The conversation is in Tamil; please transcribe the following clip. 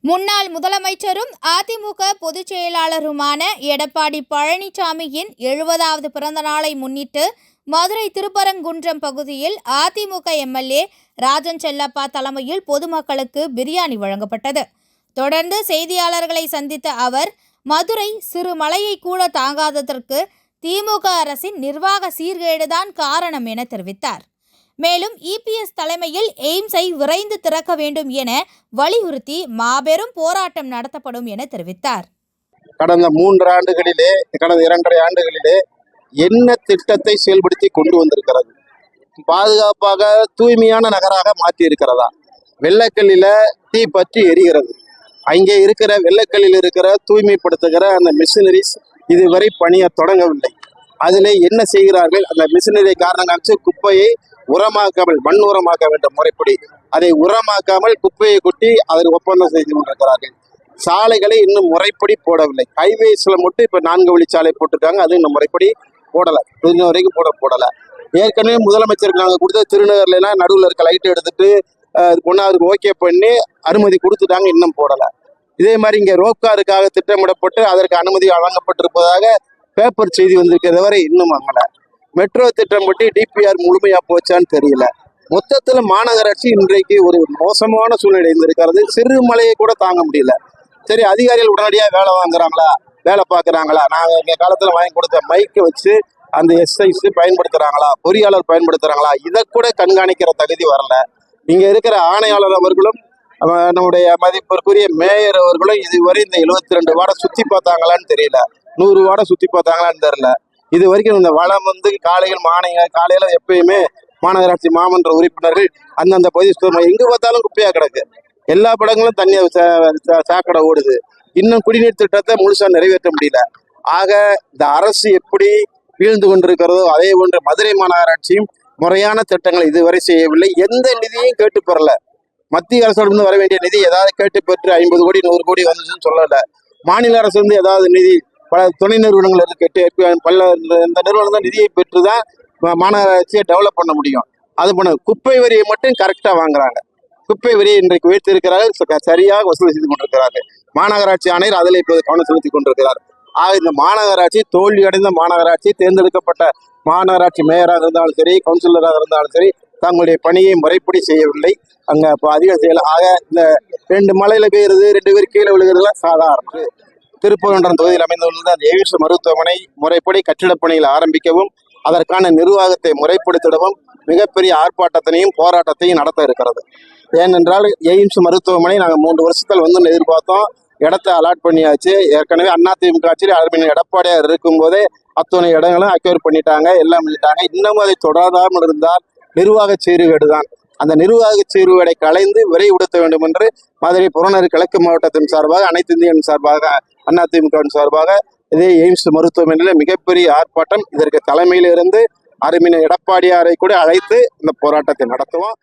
முன்னாள் முதலமைச்சரும் அதிமுக பொதுச் செயலாளருமான எடப்பாடி பழனிசாமியின் 70வது பிறந்த நாளை முன்னிட்டு மதுரை திருப்பரங்குன்றம் பகுதியில் அதிமுக எம்எல்ஏ ராஜன் செல்லப்பா தலைமையில் பொதுமக்களுக்கு பிரியாணி வழங்கப்பட்டது. தொடர்ந்து செய்தியாளர்களை சந்தித்த அவர், மதுரை சிறு மலையை கூட தாங்காததற்கு திமுக அரசின் நிர்வாக சீர்கேடுதான் காரணம் என தெரிவித்தார். மேலும் இபிஎஸ் தலைமையில் எய்ம்ஸை விரைந்து திறக்க வேண்டும் என வலியுறுத்தி மாபெரும் போராட்டம் நடத்தப்படும் என தெரிவித்தார். கடந்த 3 ஆண்டுகளிலே, கடந்த 2.5 ஆண்டுகளிலே என்ன திட்டத்தை செயல்படுத்தி கொண்டு வந்திருக்கிறது? பாதுகாப்பாக தூய்மையான நகராக மாற்றி இருக்கிறதா? வெள்ளக்கல்லில தீ பற்றி எரிகிறது. அங்கே இருக்கிற வெள்ளக்கல்லில் இருக்கிற தூய்மைப்படுத்துகிற அந்த மிஷினரிஸ் இதுவரை பணியை தொடங்கவில்லை. அதில் என்ன செய்கிறார்கள்? அந்த மிஷினரி காரணம் காமிச்சு குப்பையை உரமாக்காமல், மண் உரமாக்க வேண்டும் முறைப்படி, அதை உரமாக்காமல் குப்பையை கொட்டி அதில் ஒப்பந்தம் செய்து கொண்டிருக்கிறார்கள். சாலைகளை இன்னும் முறைப்படி போடவில்லை. ஹைவேஸ்ல மட்டும் இப்போ 4 வழிச்சாலை போட்டிருக்காங்க, அது இன்னும் முறைப்படி போடலை, இன்ன வரைக்கும் போடலை. ஏற்கனவே முதலமைச்சருக்கு நாங்கள் கொடுத்த திருநகர்லாம் நடுவில் இருக்க லைட் எடுத்துட்டு அதுக்கு ஓகே பண்ணி அனுமதி கொடுத்துட்டாங்க, இன்னும் போடலை. இதே மாதிரி இங்கே ரோப்காருக்காக திட்டமிடப்பட்டு அதற்கு அனுமதி வழங்கப்பட்டிருப்பதாக பேப்பர் செய்தி வந்திருக்கிறத வரை இன்னும் வாங்கலை. மெட்ரோ திட்டம் பற்றி டிபிஆர் முழுமையா போச்சான்னு தெரியல. மொத்தத்தில் மாநகராட்சி இன்றைக்கு ஒரு மோசமான சூழ்நிலை இருந்திருக்கிறது. சிறு மலையை கூட தாங்க முடியல. சரி, அதிகாரிகள் உடனடியாக வேலை வாங்குறாங்களா, வேலை பார்க்குறாங்களா? நாங்கள் எங்கள் காலத்தில் வாங்கி கொடுத்த மைக்கை வச்சு அந்த எஸ்ஐஸ் பயன்படுத்துகிறாங்களா, பொறியாளர் பயன்படுத்துகிறாங்களா, இதை கூட கண்காணிக்கிற தகுதி வரல. இங்கே இருக்கிற ஆணையாளர் அவர்களும் நம்முடைய மதிப்பிற்குரிய மேயர் அவர்களும் இதுவரை இந்த 72 வார்டை சுற்றி பார்த்தாங்களான்னு தெரியல, 100 வார்டை சுற்றி பார்த்தாங்களான்னு தெரியல. இது வரைக்கும் இந்த வளம் காலையில் எப்பயுமே மாநகராட்சி மாமன்ற உறுப்பினர்கள் அந்தந்த பகுதி எங்கே பார்த்தாலும் குப்பையாக கிடக்கு. எல்லா படங்களும் தண்ணியை சாக்கடை ஓடுது. இன்னும் குடிநீர் திட்டத்தை முழுசா நிறைவேற்ற முடியல. ஆக இந்த அரசு எப்படி வீழ்ந்து கொண்டிருக்கிறதோ அதே போன்று மதுரை மாநகராட்சியும் முறையான திட்டங்களை இதுவரை செய்யவில்லை. எந்த நிதியையும் கேட்டு பெறல. மத்திய அரசு வர வேண்டிய நிதி ஏதாவது கேட்டு பெற்று 50 கோடி 100 கோடி வந்துச்சுன்னு சொல்லல. மாநில அரசு ஏதாவது நிதி, பல துணை நிறுவனங்கள் கேட்டு இந்த நிறுவனம் தான் நிதியை பெற்று தான் மாநகராட்சியை டெவலப் பண்ண முடியும். அது பண்ண குப்பை வரியை மட்டும் கரெக்டாக வாங்குறாங்க. குப்பை வரியை இன்றைக்கு உயர்த்தி இருக்கிறார்கள், சரியாக வசூல் செய்து கொண்டிருக்கிறார்கள். மாநகராட்சி ஆணையர் அதில் இப்போது கவனம் செலுத்தி கொண்டிருக்கிறார். ஆக இந்த மாநகராட்சி தோல்வி அடைந்த மாநகராட்சி, தேர்ந்தெடுக்கப்பட்ட மாநகராட்சி மேயராக இருந்தாலும் சரி, கவுன்சிலராக இருந்தாலும் சரி, தங்களுடைய பணியை முறைப்படி செய்யவில்லை. அங்கே இப்போ அதிகம் செய்யலை. ஆக இந்த 2 மலையில பெய்யுறது, 2 பேர் கீழே விழுகிறதுலாம் சாதாரணம். திருப்பரங்குன்றம் தொகுதியில் அமைந்துள்ள அந்த எய்ம்ஸ் மருத்துவமனை முறைப்படி கட்டிடப் பணியில் ஆரம்பிக்கவும் அதற்கான நிர்வாகத்தை முறைப்படுத்திடவும் மிகப்பெரிய ஆர்ப்பாட்டத்தினையும் போராட்டத்தையும் நடத்த இருக்கிறது. ஏனென்றால் எய்ம்ஸ் மருத்துவமனை நாங்கள் 3 வருஷத்தில் எதிர்பார்த்தோம். இடத்தை அலாட் பண்ணியாச்சு. ஏற்கனவே அதிமுக ஆட்சியில் அரவிந்த் எடப்பாடியார் இருக்கும்போதே அத்தனை இடங்களும் அக்யூர் பண்ணிட்டாங்க, எல்லாம் பண்ணிட்டாங்க. இன்னமும் அதை தொடராமல் இருந்தால் நிர்வாக சீர்கேடு தான். அந்த நிர்வாக சீர்கேடை களைந்து விரைவுபடுத்த வேண்டும் என்று மதுரை புறநகர் கிழக்கு மாவட்டத்தின் சார்பாக, அனைத்து இந்தியன் சார்பாக, அதிமுகவின் சார்பாக இதே எய்ம்ஸ் மருத்துவமனையில் மிகப்பெரிய ஆர்ப்பாட்டம். இதற்கு தலைமையில் இருந்து அரவிந்த் எடப்பாடியாரை கூட அழைத்து இந்த போராட்டத்தை நடத்துவோம்.